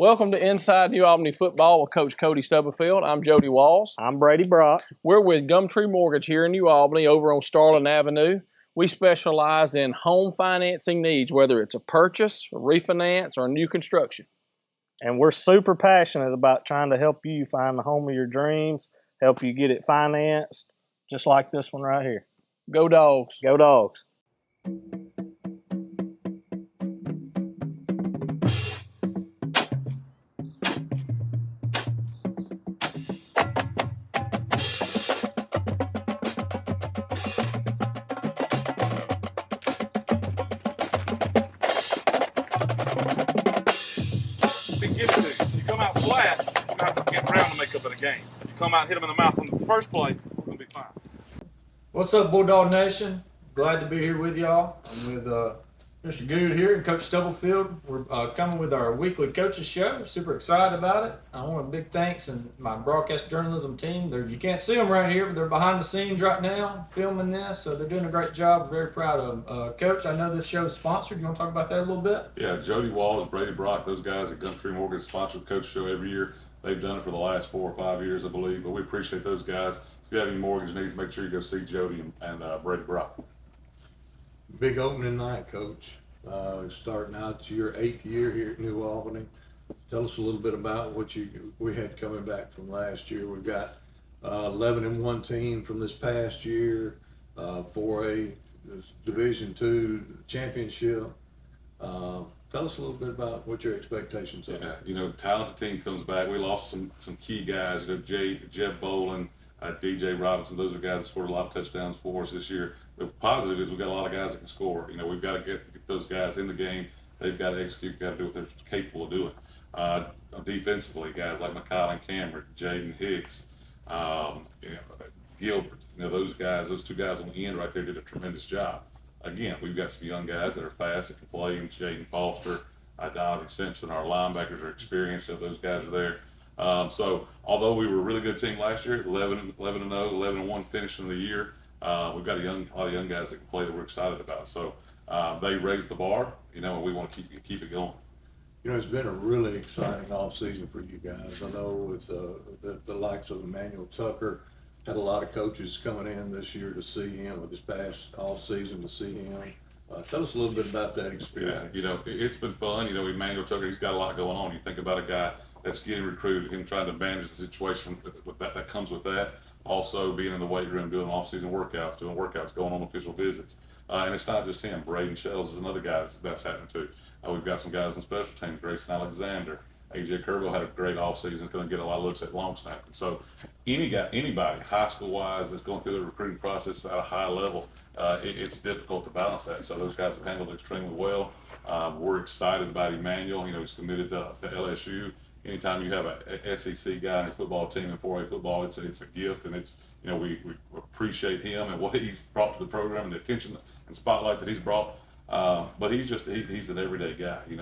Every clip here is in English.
Welcome to Inside New Albany Football with Coach Cody Stubblefield. I'm Jody Walls. I'm Brady Brock. We're with Gumtree Mortgage here in New Albany over on Starling Avenue. We specialize in home financing needs, whether it's a purchase, a refinance, or new construction. And we're super passionate about trying to help you find the home of your dreams, help you get it financed, just like this one right here. Go Dogs. Go Dogs. Game. If you come out and hit them in the mouth on the first play, we're going to be fine. What's up, Bulldog Nation? Glad to be here with y'all. I'm with Mr. Good here and Coach Stubblefield. We're coming with our weekly coaches show. Super excited about it. I want a big thanks and my broadcast journalism team. You can't see them right here, but they're behind the scenes right now filming this, so they're doing a great job. We're very proud of them. Coach, I know this show is sponsored. You want to talk about that a little bit? Yeah, Jody Walls, Brady Brock, those guys at Gumtree Mortgage sponsor the coach show every year. They've done it for the last 4 or 5 years, I believe, but we appreciate those guys. If you have any mortgage needs, make sure you go see Jody and Brady Brock. Big opening night, Coach. Starting out your 8th year here at New Albany. Tell us a little bit about what we had coming back from last year. We've got 11-1 team from this past year, 4A Division II championship. Tell us a little bit about what your expectations are. Yeah, talented team comes back. We lost some key guys. Jeff Bolin, DJ Robinson. Those are guys that scored a lot of touchdowns for us this year. The positive is we've got a lot of guys that can score. We've got to get those guys in the game. They've got to execute, got to do what they're capable of doing. Defensively, guys like McCall Cameron, Jaden Hicks, Gilbert. Those two guys on the end right there did a tremendous job. Again, we've got some young guys that are fast, that can play, and Jaden Foster, Donovan Simpson, our linebackers are experienced, so those guys are there. So, although we were a really good team last year, 11-0, 11-1 finishing the year, we've got a lot of young guys that can play that we're excited about. So, they raised the bar, and we want to keep it going. It's been a really exciting off season for you guys. I know with the likes of Emmanuel Tucker, had a lot of coaches coming in this year to see him, with this past off season to see him. Tell us a little bit about that experience. Yeah, it's been fun. Emmanuel Tucker, he's got a lot going on. You think about a guy that's getting recruited, him trying to manage the situation that comes with that. Also being in the weight room, doing off-season workouts, going on official visits. And it's not just him. Braden Shells is another guy that's happening too. We've got some guys in special teams, Grayson Alexander. AJ Kerbo had a great offseason. He's going to get a lot of looks at long snapping. So anybody, high school-wise, that's going through the recruiting process at a high level, it's difficult to balance that. So those guys have handled it extremely well. We're excited about Emmanuel. He's committed to LSU. Anytime you have a SEC guy in your football team in 4A football, it's a gift, and it's we appreciate him and what he's brought to the program and the attention and spotlight that he's brought. But he's an everyday guy. He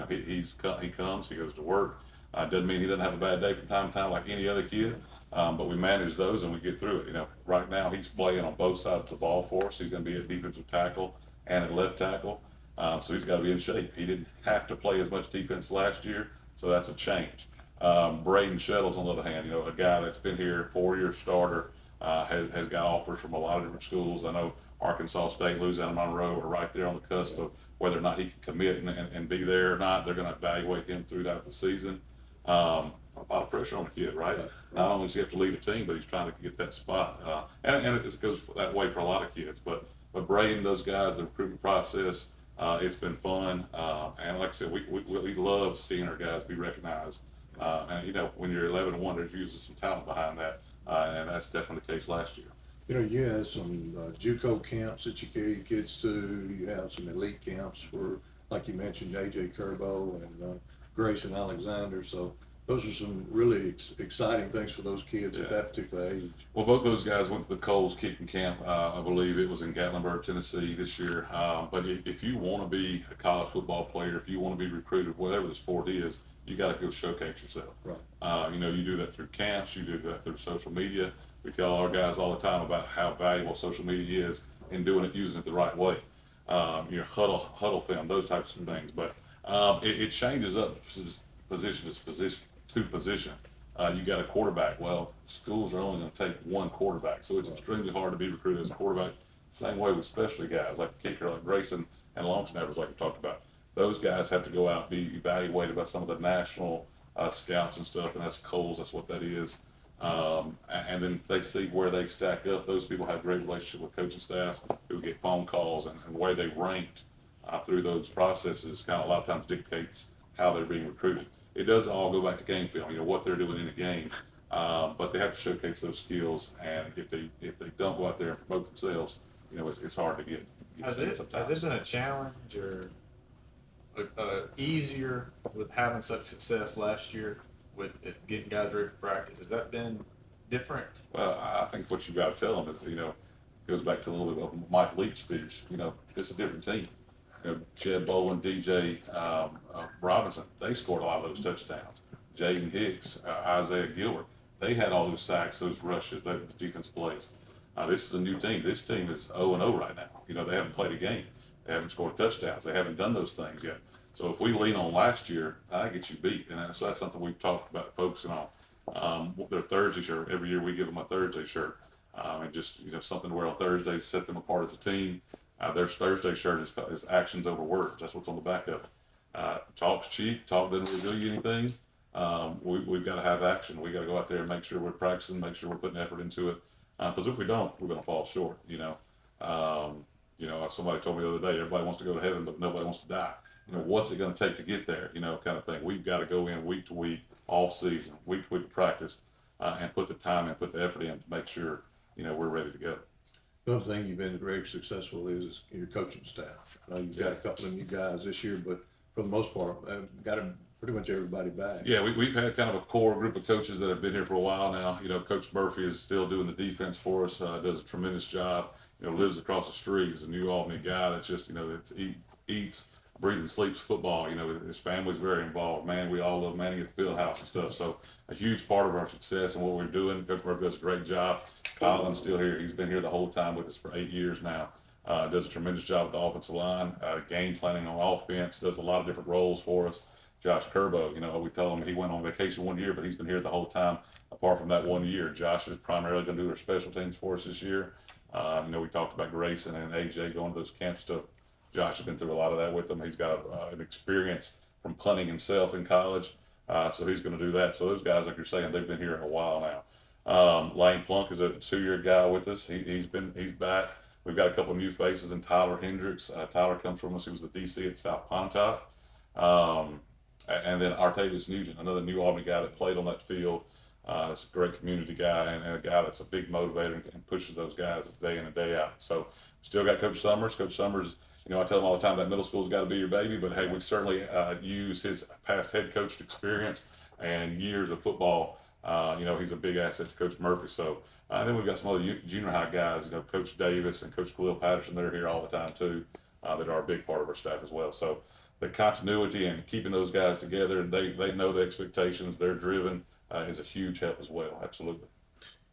comes, he goes to work. Doesn't mean he doesn't have a bad day from time to time like any other kid, but we manage those and we get through it. Right now he's playing on both sides of the ball for us. He's going to be at defensive tackle and at left tackle, so he's got to be in shape. He didn't have to play as much defense last year, so that's a change. Braden Shettles, on the other hand, a guy that's been here, 4-year starter, has got offers from a lot of different schools. I know Arkansas State, Louisiana Monroe are right there on the cusp of whether or not he can commit and be there or not. They're going to evaluate him throughout the season. A lot of pressure on the kid, right? Not only does he have to lead a team, but he's trying to get that spot. And it goes that way for a lot of kids. But Braden, those guys, the recruitment process, it's been fun. And like I said, we love seeing our guys be recognized. And when you're 11-1, there's usually some talent behind that, and that's definitely the case last year. You have some JUCO camps that you carry your kids to. You have some elite camps for, like you mentioned, AJ Kerbo and Grayson Alexander. So those are some really exciting things for those kids at that particular age. Well, both those guys went to the Coles kicking camp. I believe it was in Gatlinburg, Tennessee this year. But if you want to be a college football player, if you want to be recruited, whatever the sport is, you got to go showcase yourself. Right. You do that through camps. You do that through social media. We tell our guys all the time about how valuable social media is in using it the right way. Huddle film, those types of things. But it changes up position to position. You got a quarterback. Well, schools are only going to take one quarterback, so it's extremely hard to be recruited as a quarterback. Same way with specialty guys like kicker, like Grayson and long snappers, like we talked about. Those guys have to go out and be evaluated by some of the national scouts and stuff, and that's Coles. That's what that is. And then they see where they stack up. Those people have great relationship with coaching staffs who get phone calls, and the way they ranked through those processes kind of a lot of times dictates how they're being recruited. It doesn't all go back to game film, what they're doing in the game, but they have to showcase those skills. And if they don't go out there and promote themselves, it's hard to get seen sometimes. Has it been a challenge or easier with having such success last year with getting guys ready for practice? Has that been different? Well, I think what you got to tell them is, goes back to a little bit of Mike Leach's speech. It's a different team. Jed Bolin, DJ Robinson, they scored a lot of those touchdowns. Jaden Hicks, Isaiah Gilbert, they had all those sacks, those rushes, the defense plays. This is a new team. This team is 0-0 right now. They haven't played a game. They haven't scored touchdowns. They haven't done those things yet. So if we lean on last year, I get you beat. And so that's something we've talked about focusing on. Their Thursday shirt, every year we give them a Thursday shirt. And just, something to wear on Thursdays, set them apart as a team. Their Thursday shirt is actions over words. That's what's on the back of it. Talk's cheap. Talk doesn't really do you anything. We've got to have action. We got to go out there and make sure we're practicing, make sure we're putting effort into it. Because if we don't, we're going to fall short. Somebody told me the other day, everybody wants to go to heaven, but nobody wants to die. What's it going to take to get there? Kind of thing. We've got to go in week to week, all season, week to week practice, and put the time and put the effort in to make sure we're ready to go. Another thing you've been very successful is your coaching staff. I know you've got a couple of new guys this year, but for the most part, got pretty much everybody back. Yeah, we've had kind of a core group of coaches that have been here for a while now. Coach Murphy is still doing the defense for us, does a tremendous job. Lives across the street. He's a New Albany guy that's just, that eats, breathes, and sleeps football. His family's very involved. Man, we all love Manning at the field house and stuff. So a huge part of our success and what we're doing. Coach Murphy does a great job. Colin's still here. He's been here the whole time with us for 8 years now. Does a tremendous job with the offensive line, game planning on offense, does a lot of different roles for us. Josh Curbo, we tell him he went on vacation 1 year, but he's been here the whole time. Apart from that 1 year, Josh is primarily going to do our special teams for us this year. We talked about Grayson and AJ going to those camp stuff. Josh has been through a lot of that with them. He's got an experience from punting himself in college, so he's going to do that. So those guys, like you're saying, they've been here a while now. Lane Plunk is a 2-year guy with us. He's back. We've got a couple of new faces in Tyler Hendricks. Tyler comes from us. He was the DC at South Pontotoc. And then Artavius Nugent, another New Albany guy that played on that field. It's a great community guy and a guy that's a big motivator and pushes those guys day in and day out. So still got Coach Summers. Coach Summers, I tell him all the time that middle school's got to be your baby, but hey, we certainly use his past head coach experience and years of football. He's a big asset to Coach Murphy. So then we've got some other junior high guys, Coach Davis and Coach Khalil Patterson, they're here all the time too, that are a big part of our staff as well. So the continuity and keeping those guys together, and they know the expectations, they're driven, is a huge help as well. Absolutely.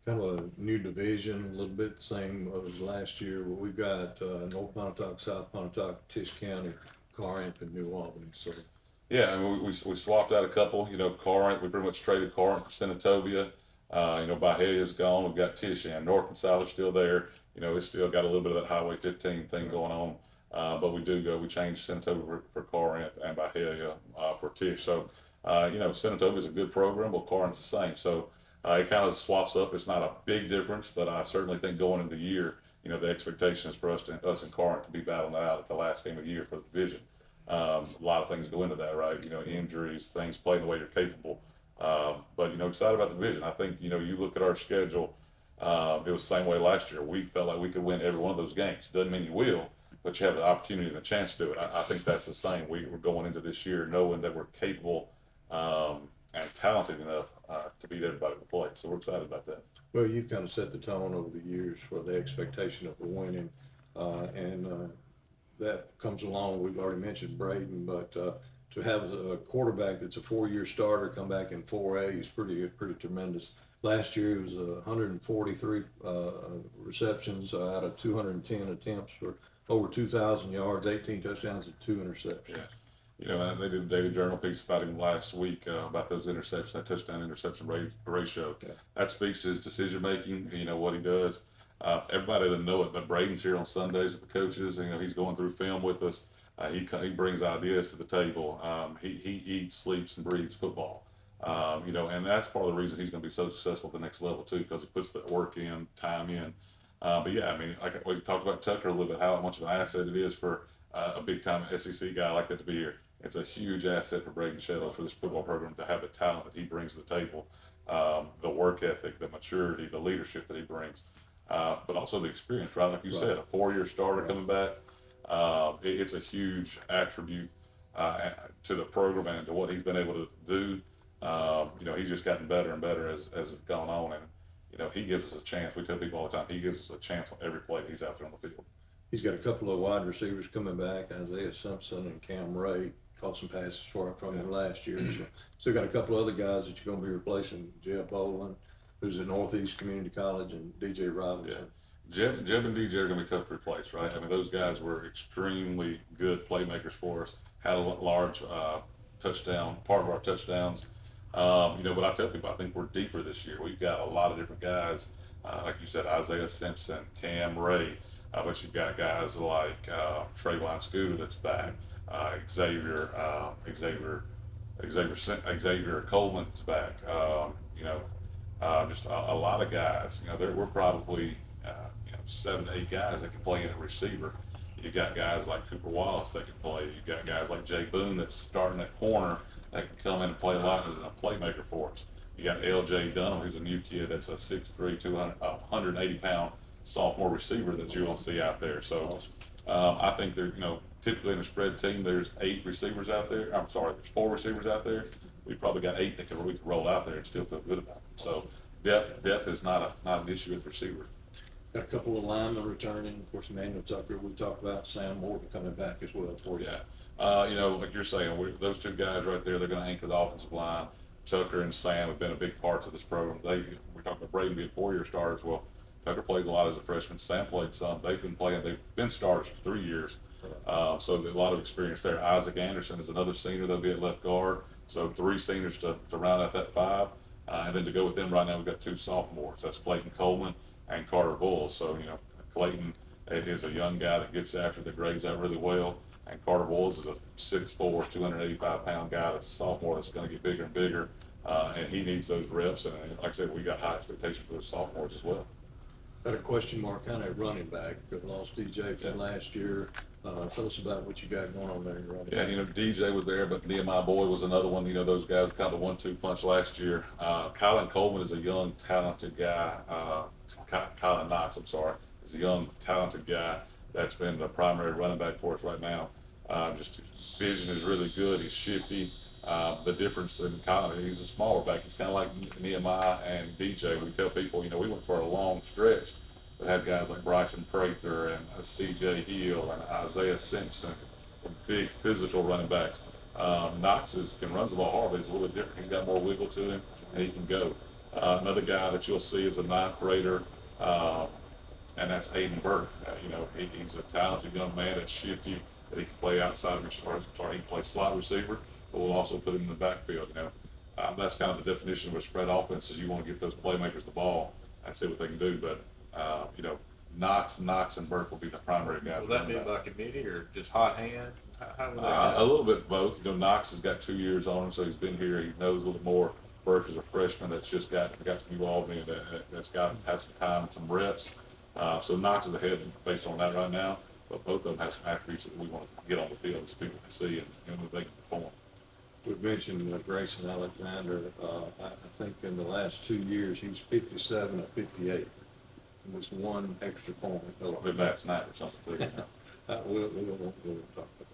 Kind of a new division, a little bit the same as last year. We've got North Pontotoc, South Pontotoc, Tisch County, Corinth, and New Albany. So yeah, I mean, we swapped out a couple. Corinth, we pretty much traded Corinth for Senatobia. Bahelia's gone. We've got Tisch and North and South are still there. It's still got a little bit of that Highway 15 thing going on. But we changed Senatobia for Corinth and Bahelia for Tisch. So, Senatobia is a good program, but Corinth's the same. So it kind of swaps up. It's not a big difference, but I certainly think going into the year, the expectation is for us and Corinth to be battling out at the last game of the year for the division. A lot of things go into that, right? Injuries, things playing the way you're capable. But, excited about the division. I think, you look at our schedule, it was the same way last year. We felt like we could win every one of those games. Doesn't mean you will, but you have the opportunity and the chance to do it. I think that's the same. We're going into this year knowing that we're capable and talented enough to beat everybody we play. So we're excited about that. Well, you've kind of set the tone over the years for the expectation of the winning, and that comes along. We've already mentioned Braden, but to have a quarterback that's a 4-year starter come back in 4A is pretty tremendous. Last year it was 143 receptions out of 210 attempts for over 2,000 yards, 18 touchdowns, and 2 interceptions. You know, they did a Daily Journal piece about him last week about those interceptions, that touchdown interception ratio. Yeah. That speaks to his decision making. You know what he does. Everybody doesn't know it, but Braden's here on Sundays with the coaches. You know, he's going through film with us. He brings ideas to the table. He eats, sleeps, and breathes football. You know, and that's part of the reason he's going to be so successful at the next level too, because he puts the work in, time in. But yeah, I mean, like we talked about Tucker a little bit, how much of an asset it is for a big time SEC guy like that to be here. It's a huge asset for Braden Shadows for this football program to have the talent that he brings to the table, the work ethic, the maturity, the leadership that he brings, but also the experience, right? Like you said, a 4-year starter coming back. It's a huge attribute to the program and to what he's been able to do. You know, he's just gotten better and better as it's gone on, and you know, he gives us a chance. We tell people all the time, he gives us a chance on every play that he's out there on the field. He's got a couple of wide receivers coming back, Isaiah Simpson and Cam Ray. Caught some passes from him last year. So still got a couple of other guys that you're going to be replacing. Jeb Bolin, who's at Northeast Community College, and DJ Robinson. Yeah. Jeb and DJ are going to be tough to replace, right? I mean, those guys were extremely good playmakers for us. Had a large touchdown, part of our touchdowns. You know, but I tell people, I think we're deeper this year. We've got a lot of different guys, like you said, Isaiah Simpson, Cam Ray. But you've got guys like Trayvon Scooter that's back, Xavier Coleman is back. You know, just a lot of guys. You know, we're probably 7 to 8 guys that can play in a receiver. You got guys like Cooper Wallace that can play. You got guys like Jay Boone that's starting that corner that can come in and play a lot as a playmaker for us. You got L.J. Dunham, who's a new kid that's a 6'3", 180-pound sophomore receiver that you're going to see out there. So I think there, typically in a spread team, there's 8 receivers out there. I'm sorry, there's 4 receivers out there. We probably got 8 that we can roll out there and still feel good about them. So depth is not an issue with receivers. Got a couple of linemen returning. Of course, Emmanuel Tucker, we talked about. Sam Morgan coming back as well for you. Yeah. Like you're saying, those 2 guys right there, they're going to anchor the offensive line. Tucker and Sam have been a big parts of this program. We're talking about Braden being 4-year starters. Well, Tucker played a lot as a freshman. Sam played some. They've been starters for 3 years. So a lot of experience there. Isaac Anderson is another senior. They'll be at left guard. So 3 seniors to round out that 5. And then to go with them right now, we've got 2 sophomores. That's Clayton Coleman and Carter Bulls. So, Clayton is a young guy that gets after the grades out really well. And Carter Bulls is a 6'4", 285-pound guy that's a sophomore that's going to get bigger and bigger. And he needs those reps. And like I said, we got high expectations for those sophomores as well. Got a question mark kind of at running back. Lost DJ from last year. Tell us about what you got going on there in running back. Yeah, DJ was there, but Nehemiah Boyd was another one. Those guys kind of 1-2 punch last year. Colin Coleman is a young, talented guy. Colin Knox, I'm sorry, is a young, talented guy that's been the primary running back for us right now. Just vision is really good. He's shifty. The difference in Colin, he's a smaller back. He's kind of like Nehemiah and DJ. We tell people, we went for a long stretch that had guys like Bryson Prather and C.J. Hill and Isaiah Simpson, big physical running backs. Knox can run the ball hard, but he's a little bit different. He's got more wiggle to him, and he can go. Another guy that you'll see is a 9th grader, and that's Aiden Burke. He's a talented young man that's shifty, that he can play outside, he can play slot receiver, but we'll also put him in the backfield. That's kind of the definition of a spread offense, is you want to get those playmakers the ball and see what they can do. But Knox and Burke will be the primary guys. Will that be by committee or just hot hand? How would a little bit of both. Knox has got 2 years on him, so he's been here. He knows a little more. Burke is a freshman that's just got to New Albany, that's got to have some time and some reps. So Knox is ahead based on that right now. But both of them have some attributes that we want to get on the field so people can see and they can perform. We've mentioned Grayson Alexander. I think in the last 2 years he's 57 of 58. With 1 extra point. Maybe that's not or something too. We'll talk about that.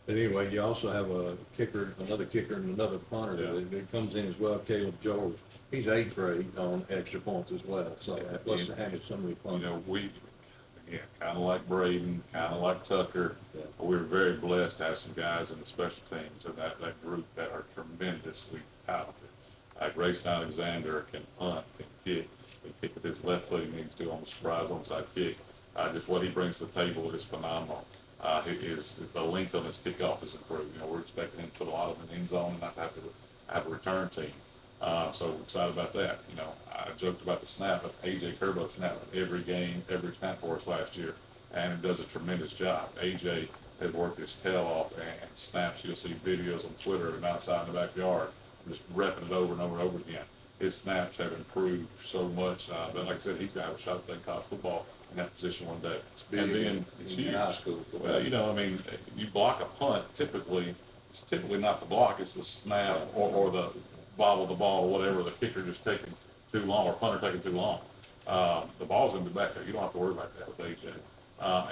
But anyway, you also have another kicker and another punter that comes in as well, Caleb George. He's 8th grade on extra points as well. So plus to have some of the punters. Kind of like Braden, kind of like Tucker. Yeah. But we're very blessed to have some guys in the special teams of that group that are tremendously talented. Grayson Alexander can punt, can kick. He kick with his left foot. He needs to on the surprise onside kick. Just what he brings to the table is phenomenal. Is the length on his kickoff is improved. You know, we're expecting him to put a lot of them in the end zone and not to have a return team. So we're excited about that. You know, I joked about the snap, but AJ Kerbo snapped every game, every snap for us last year, and it does a tremendous job. AJ has worked his tail off and snaps. You'll see videos on Twitter of him outside in the backyard, just repping it over and over and over again. His snaps have improved so much. But like I said, he's got to have a shot at playing college football in that position one day. And then it's huge. High school. Well, you know, I mean, you block a punt, typically, it's typically not the block, it's the snap or the bobble the ball or whatever, the kicker just taking too long or punter taking too long. The ball's going to be back there. You don't have to worry about that with AJ.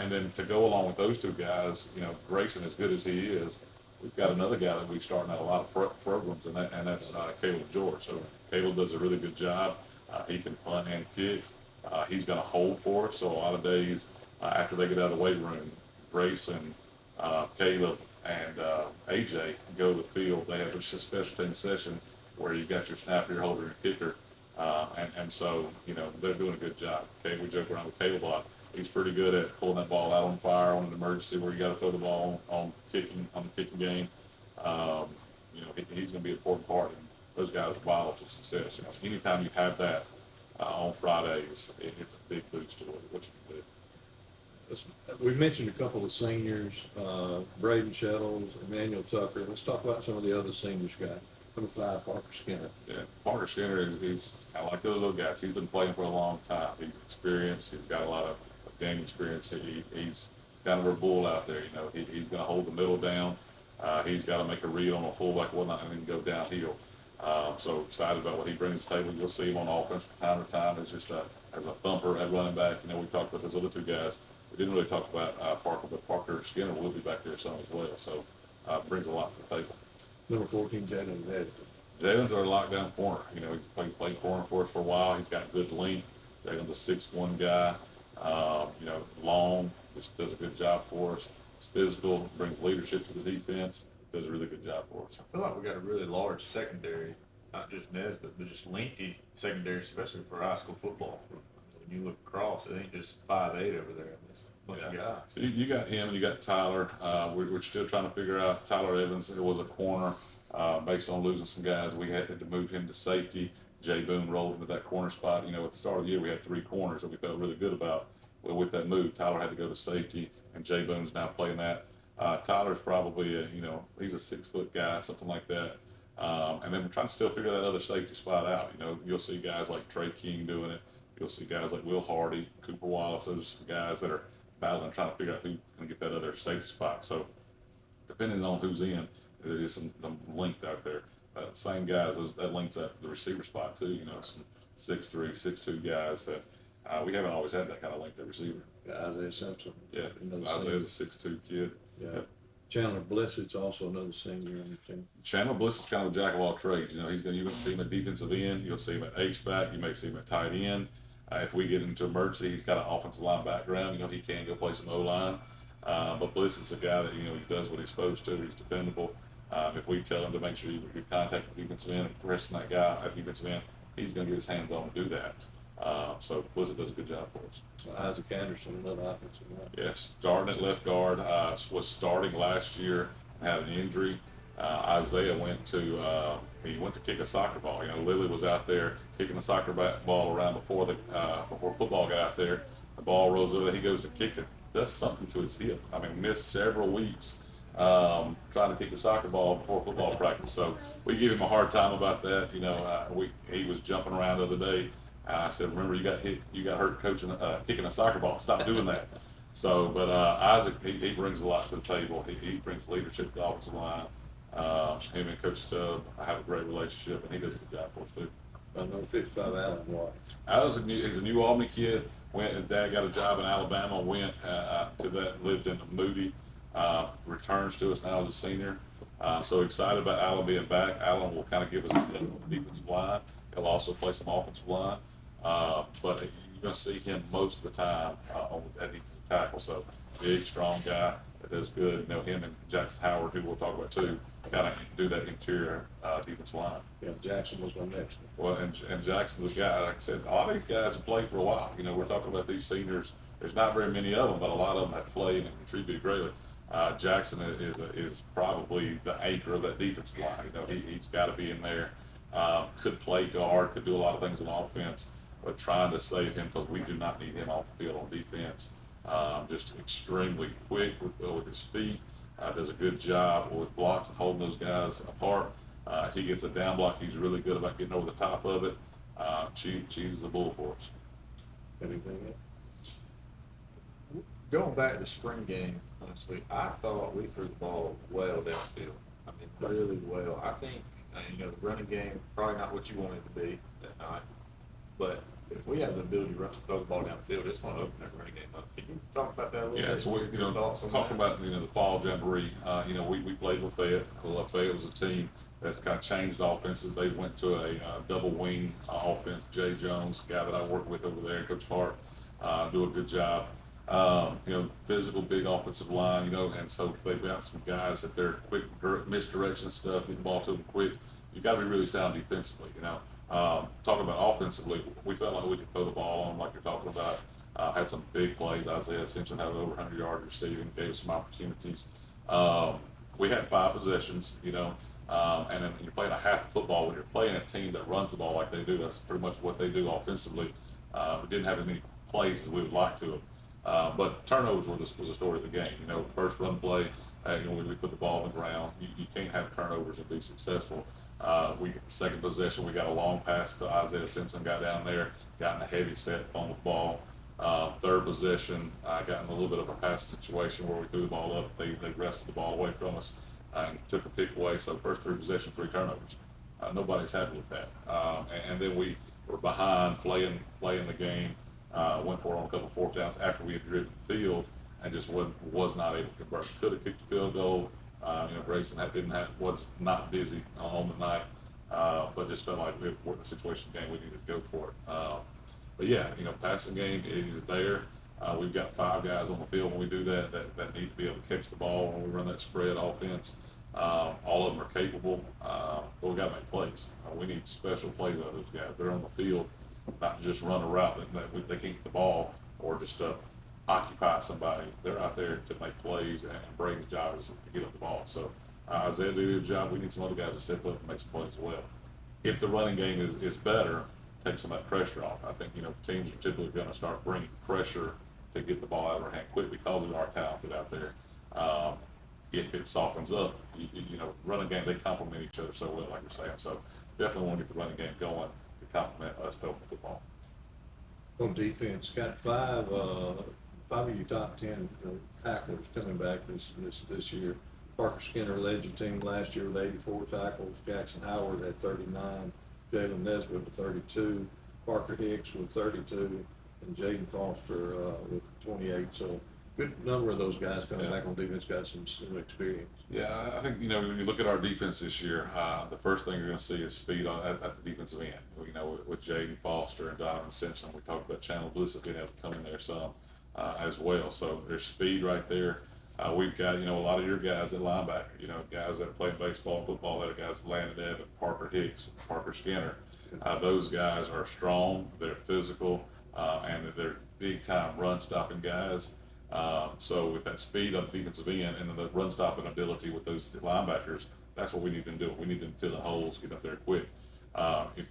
And then to go along with those two guys, you know, Grayson, as good as he is, we've got another guy that we're starting out a lot of programs, and that's Caleb George. So Caleb does a really good job. He can punt and kick. He's going to hold for us. So a lot of days after they get out of the weight room, Grayson, Caleb, and AJ go to the field. They have just a special team session where you got your snapper, your holder, your kicker. And so, you know, they're doing a good job. Okay, we joke around with Caleb a lot. He's pretty good at pulling that ball out on fire on an emergency where you got to throw the ball on the kicking game. You know, he's going to be an important part, and those guys are vital to success. You know, anytime you have that on Fridays, it's a big boost to what you do. We mentioned a couple of seniors, Braden Shettles, Emmanuel Tucker. Let's talk about some of the other seniors you got. Number 5, Parker Skinner. Yeah, Parker Skinner is kind of like those little guys. He's been playing for a long time. He's experienced. He's got a lot of game experience. He's kind of a bull out there. You know, he's going to hold the middle down. He's got to make a read on a fullback, whatnot, and then go downhill. So excited about what he brings to the table. You'll see him on offense from time to time as just as a thumper at running back. You know, we talked about those other two guys. We didn't really talk about Parker, but Parker Skinner will be back there some as well. So brings a lot to the table. Number 14, Jalen Edgerton. Jalen's our lockdown corner. You know, he's played corner for us for a while. He's got good length. Jalen's a 6'1" guy. You know, long, just does a good job for us. He's physical, brings leadership to the defense, does a really good job for us. I feel like we got a really large secondary, not just Nesbitt, but just lengthy secondary, especially for high school football. When you look across, it ain't just 5'8" over there. It's a bunch of guys. So you got him and you got Tyler. We're still trying to figure out Tyler Evans. It was a corner. Based on losing some guys, we had to move him to safety. Jay Boone rolled into that corner spot. You know, at the start of the year, we had 3 corners that we felt really good about. Well, with that move, Tyler had to go to safety, and Jay Boone's now playing that. Tyler's probably he's a 6-foot guy, something like that. And then we're trying to still figure that other safety spot out. You know, you'll see guys like Trey King doing it. You'll see guys like Will Hardy, Cooper Wallace. Those are some guys that are battling, trying to figure out who's going to get that other safety spot. So depending on who's in, there is some length out there. Same guys, that links up the receiver spot too. You know, some 6'3", 6'2" guys that we haven't always had that kind of length at receiver. Isaiah Simpson. Yeah, Isaiah's a 6'2" kid. Yeah. Chandler Blissett's also another senior on the team. Chandler Blissett's kind of a jack of all trades. You know, you're going to see him at defensive end. You'll see him at H-back. You may see him at tight end. If we get into emergency, he's got an offensive line background. You know, he can go play some O-line. But Blissett's a guy that, you know, he does what he's supposed to. He's dependable. If we tell him to make sure you contact the defensive end and pressing that guy at defensive end, he's going to get his hands on to do that. So Blissett does a good job for us. Isaac Anderson, another offensive line. Yes, starting at left guard, was starting last year, had an injury. Isaiah went to kick a soccer ball. You know, Lily was out there kicking the soccer ball around before football got out there. The ball rolls over, he goes to kick it, does something to his hip. I mean, missed several weeks trying to kick the soccer ball before football practice. So we give him a hard time about that. You know, he was jumping around the other day. I said, remember, you got hurt coaching, kicking a soccer ball. Stop doing that. So, but Isaac, he brings a lot to the table. He brings leadership to the offensive line. Him and Coach Stubb, I have a great relationship, and he does a good job for us too. Number 55, Alan White. He's a New Albany kid. His dad got a job in Alabama. Went to that, lived in Moody. Returns to us now as a senior. So excited about Alan being back. Alan will kind of give us the defensive line. He'll also play some offensive line. But you're going to see him most of the time at defensive tackle. So big, strong guy that does good. You know, him and Jackson Howard, who we'll talk about too, kind of do that interior defense line. Yeah, Jackson was my next one. Well, and Jackson's a guy, like I said, a lot of these guys have played for a while. You know, we're talking about these seniors. There's not very many of them, but a lot of them have played and contributed greatly. Jackson is probably the anchor of that defensive line. You know, he's got to be in there. Could play guard, could do a lot of things on offense, but trying to save him because we do not need him off the field on defense. Just extremely quick with his feet. Does a good job with blocks and holding those guys apart. If he gets a down block, he's really good about getting over the top of it. Cheese is a bull for us. Anything else? Going back to the spring game, honestly, I thought we threw the ball well downfield. I mean, really well. I think, you know, the running game, probably not what you want it to be that night, but if we have the ability to throw the ball downfield, it's going to open that running game up. Can you talk about that a little bit? Yeah, so we, you know, talking about, you know, the fall jamboree, you know, we played with Fayette. Well, Fayette was a team that's kind of changed offenses. They went to a double wing offense. Jay Jones, the guy that I work with over there, Coach Hart, do a good job. You know, physical, big offensive line, you know, and so they've got some guys that they're quick misdirection stuff, get the ball to them quick. You got to be really sound defensively, you know. Talking about offensively, we felt like we could throw the ball on, like you're talking about. Had some big plays. Isaiah Simpson had over 100 yards receiving, gave us some opportunities. We had 5 possessions, you know, and then you're playing a half football. When you're playing a team that runs the ball like they do, that's pretty much what they do offensively. We didn't have as many plays as we would like to have. But turnovers was the story of the game. You know, the first run play, you know, when we put the ball on the ground, you can't have turnovers and be successful. We get the second possession, we got a long pass to Isaiah Simpson, got down there, got in a heavy set, on the ball. Third possession, got in a little bit of a pass situation where we threw the ball up. They wrestled the ball away from us and took a pick away. So first 3 possessions, 3 turnovers. Nobody's happy with that. And then we were behind playing the game. Went for it on a couple 4th downs after we had driven the field and just was not able to convert. Could have kicked the field goal. You know, Grayson was not busy on the night, but just felt like we were in the situation game. We needed to go for it. But yeah, you know, passing game is there. We've got 5 guys on the field when we do that need to be able to catch the ball when we run that spread offense. All of them are capable, but we got to make plays. We need special plays out of those guys. They're on the field, not just run a route that they can't get the ball or just occupy somebody. They're out there to make plays, and Braden's job is to get up the ball. So Isaiah did his job. We need some other guys to step up and make some plays as well. If the running game is better, take some of that pressure off. I think, you know, teams are typically going to start bringing pressure to get the ball out of our hand quick because we are talented out there. If it softens up, you know, running game, they complement each other so well, like you're saying. So definitely want to get the running game going to complement us throwing the football. On defense, got 5 of your top 10 tacklers coming back this year. Parker Skinner led your team last year with 84 tackles. Jackson Howard had 39. Jalen Nesbitt with 32. Parker Hicks with 32. And Jaden Foster with 28. So good number of those guys coming back on defense, got some experience. Yeah, I think, you know, when you look at our defense this year, the first thing you're going to see is speed at the defensive end. You know, with Jaden Foster and Donovan Simpson, we talked about Chandler Bliss being able to come in there some as well. So there's speed right there. We've got, you know, a lot of your guys at linebacker, you know, guys that play baseball, football, that are guys, Landon Evan, Parker Hicks, Parker Skinner. Those guys are strong, they're physical, and they're big-time run-stopping guys. So with that speed on the defensive end and then the run-stopping ability with those linebackers, that's what we need them to do. We need them to fill the holes, get up there quick.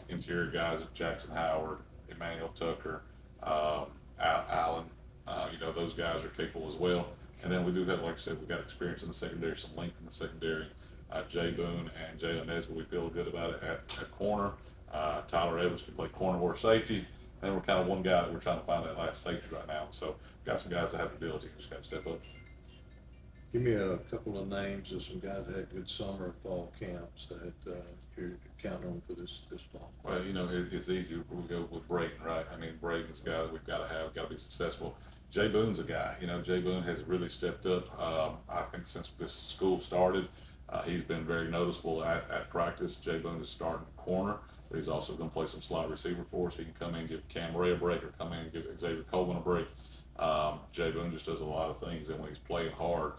Interior guys, Jackson Howard, Emmanuel Tucker, Allen, you know, those guys are capable as well. And then we do have, like I said, we've got experience in the secondary, some length in the secondary. Jay Boone and Jalen Nesbitt, we feel good about it at corner. Tyler Evans can play corner or safety. And we're kind of one guy that we're trying to find that last safety right now. So we've got some guys that have the ability, just got to step up. Give me a couple of names of some guys that had good summer and fall camps that you're counting on for this fall. Well, you know, it's easy. We go with Braden, right? I mean, Braden's a guy that we've got to have, got to be successful. Jay Boone's a guy. You know, Jay Boone has really stepped up. I think since this school started, he's been very noticeable at practice. Jay Boone is starting corner, but he's also going to play some slot receiver for us. He can come in and give Cam Ray a break or come in and give Xavier Coleman a break. Jay Boone just does a lot of things, and when he's playing hard,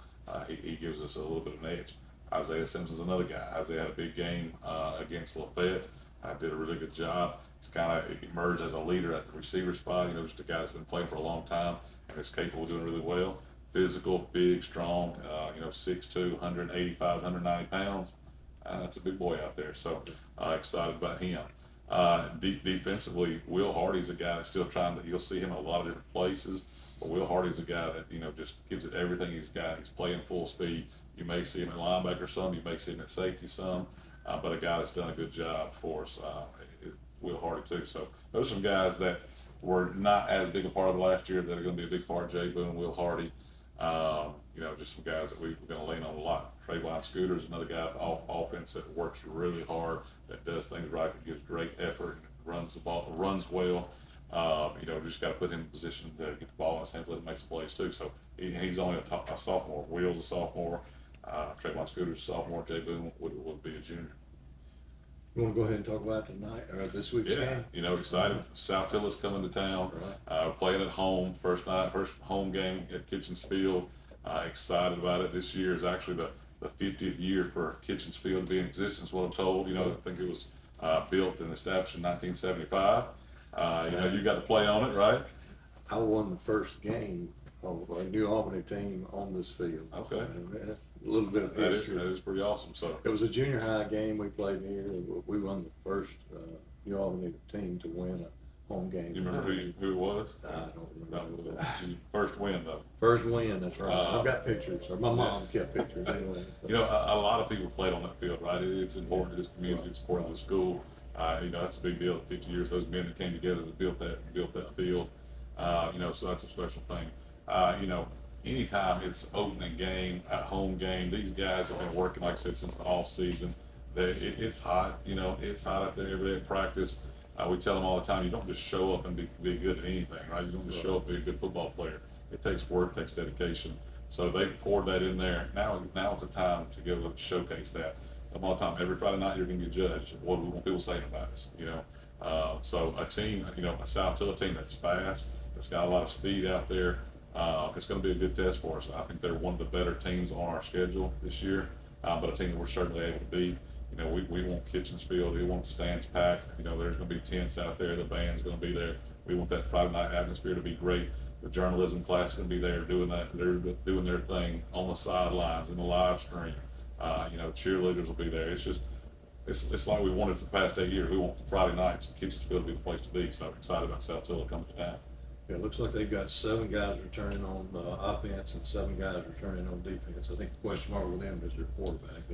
he gives us a little bit of an edge. Isaiah Sims is another guy. Isaiah had a big game against Lafayette. Did a really good job. He's kind of emerged as a leader at the receiver spot. Just a guy that's been playing for a long time and is capable of doing really well. Physical, big, strong. 6'2", 185, 190 pounds. That's a big boy out there. So excited about him. Defensively, Will Hardy's a guy that's still you'll see him in a lot of different places. But Will Hardy's a guy that, just gives it everything he's got. He's playing full speed. You may see him at linebacker some, you may see him at safety some, but a guy that's done a good job for us, Will Hardy too. So those are some guys that were not as big a part of last year that are going to be a big part. Jay Boone, Will Hardy, just some guys that we're going to lean on a lot. Trayvon Scooter is another guy off offense that works really hard, that does things right, that gives great effort, runs the ball, runs well. Just got to put him in position to get the ball in his hands, let him make some plays too. So he's only a sophomore. Will's a sophomore. Trayvon Scooter's a sophomore. Jay Boone would be a junior. You want to go ahead and talk about tonight or this week's game? Excited. Saltillo's coming to town. We're playing at home. First home game at Kitchens Field. Excited about it. This year is actually the 50th year for Kitchens Field to be in existence. What I'm told. I think it was built and established in 1975. You got to play on it, right? I won the first game of a New Albany team on this field. Okay. That's a little bit of history. That is pretty awesome. So it was a junior high game we played here. We won the first New Albany team to win a home game. You remember who it was? I don't remember. First win though. First win, that's right. I've got pictures. Or my mom kept pictures anyway. So. A lot of people played on that field, right? It's important to this community. It's important to the school. That's a big deal. 50 years, those men that came together to build that field. So that's a special thing. Anytime it's opening game, at home game, these guys have been working, like I said, since the off season. It's hot. It's hot out there every day at practice. We tell them all the time, you don't just show up and be good at anything, right? You don't just show up and be a good football player. It takes work, it takes dedication. So they've poured that in there. Now is the time to go and showcase that. All the time, every Friday night you're going to get judged. What do we want people saying about us? So a team, a Saltillo team that's fast, that's got a lot of speed out there. It's going to be a good test for us. I think they're one of the better teams on our schedule this year, but a team that we're certainly able to beat. We want Kitchens Field. We want stands packed. There's going to be tents out there. The band's going to be there. We want that Friday night atmosphere to be great. The journalism class is going to be there doing that. They're doing their thing on the sidelines in the live stream. Cheerleaders will be there. It's like we wanted for the past 8 years. We want Friday nights. Kitchens Field to be the place to be. So I'm excited about Saltillo coming to town. Yeah, it looks like they've got 7 guys returning on offense and 7 guys returning on defense. I think the question mark with them is their quarterback.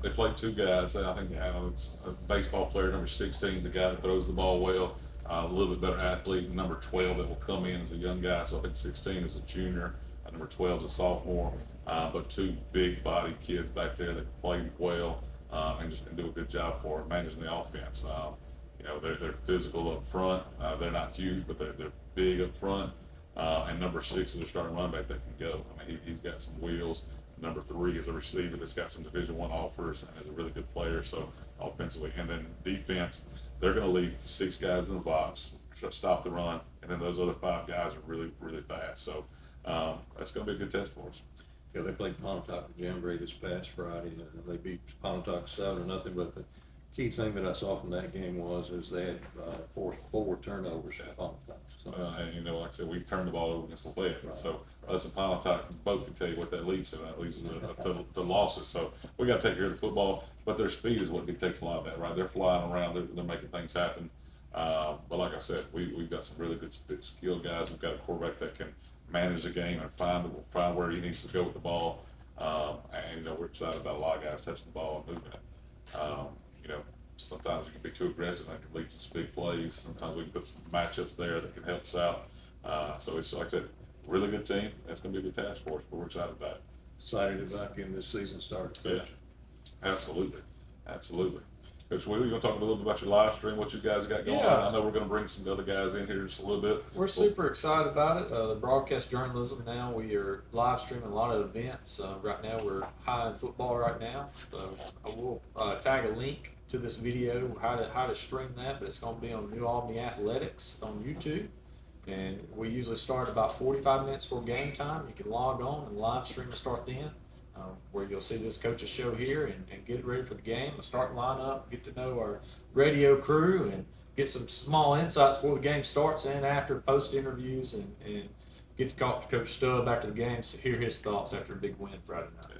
They played 2 guys. I think it's a baseball player, number 16 is a guy that throws the ball well, a little bit better athlete. Number 12 that will come in as a young guy. So I think 16 is a junior. Number 12 is a sophomore. But 2 big body kids back there that play well and do a good job for managing the offense. They're physical up front. They're not huge, but they're big up front. And number 6 is a starting running back that can go. He's got some wheels. Number 3 is a receiver that's got some Division I offers and is a really good player. So offensively, and then defense, they're going to leave 6 guys in the box, stop the run, and then those other 5 guys are really, really fast. So that's going to be a good test for us. Yeah, they played Pontotoc Jamboree this past Friday. They beat Pontotoc 7-0, but the key thing that I saw from that game was they had four turnovers for Pontotoc. So, and like I said, we turned the ball over against Lafayette. Right. So us and Pontotoc both can tell you what that leads to. That leads to losses. So we got to take care of the football, but their speed is what takes a lot of that, right? They're flying around. They're making things happen. But like I said, we've got some really good skilled guys. We've got a quarterback that can manage the game and find where he needs to go with the ball. And we're excited about a lot of guys touching the ball and moving it. Sometimes you can be too aggressive and it can lead to some big plays. Sometimes we can put some matchups there that can help us out. So it's, like I said, really good team. That's going to be a good task for us, but we're excited about it. Excited about getting this season started, Coach. Yeah, absolutely. Coach Wheeler, you want to talk a little bit about your live stream, what you guys got going on? I know we're going to bring some other guys in here just a little bit. We're super excited about it. The broadcast journalism now, we are live streaming a lot of events. Right now we're high in football right now. So I will tag a link to this video, how to stream that, but it's going to be on New Albany Athletics on YouTube. And we usually start about 45 minutes before game time. You can log on and live stream and start then. where you'll see this coach's show here and get ready for the game, the starting lineup, get to know our radio crew, and get some small insights before the game starts and after, post interviews, and get to talk to Coach Stubb after the game, to hear his thoughts after a big win Friday night.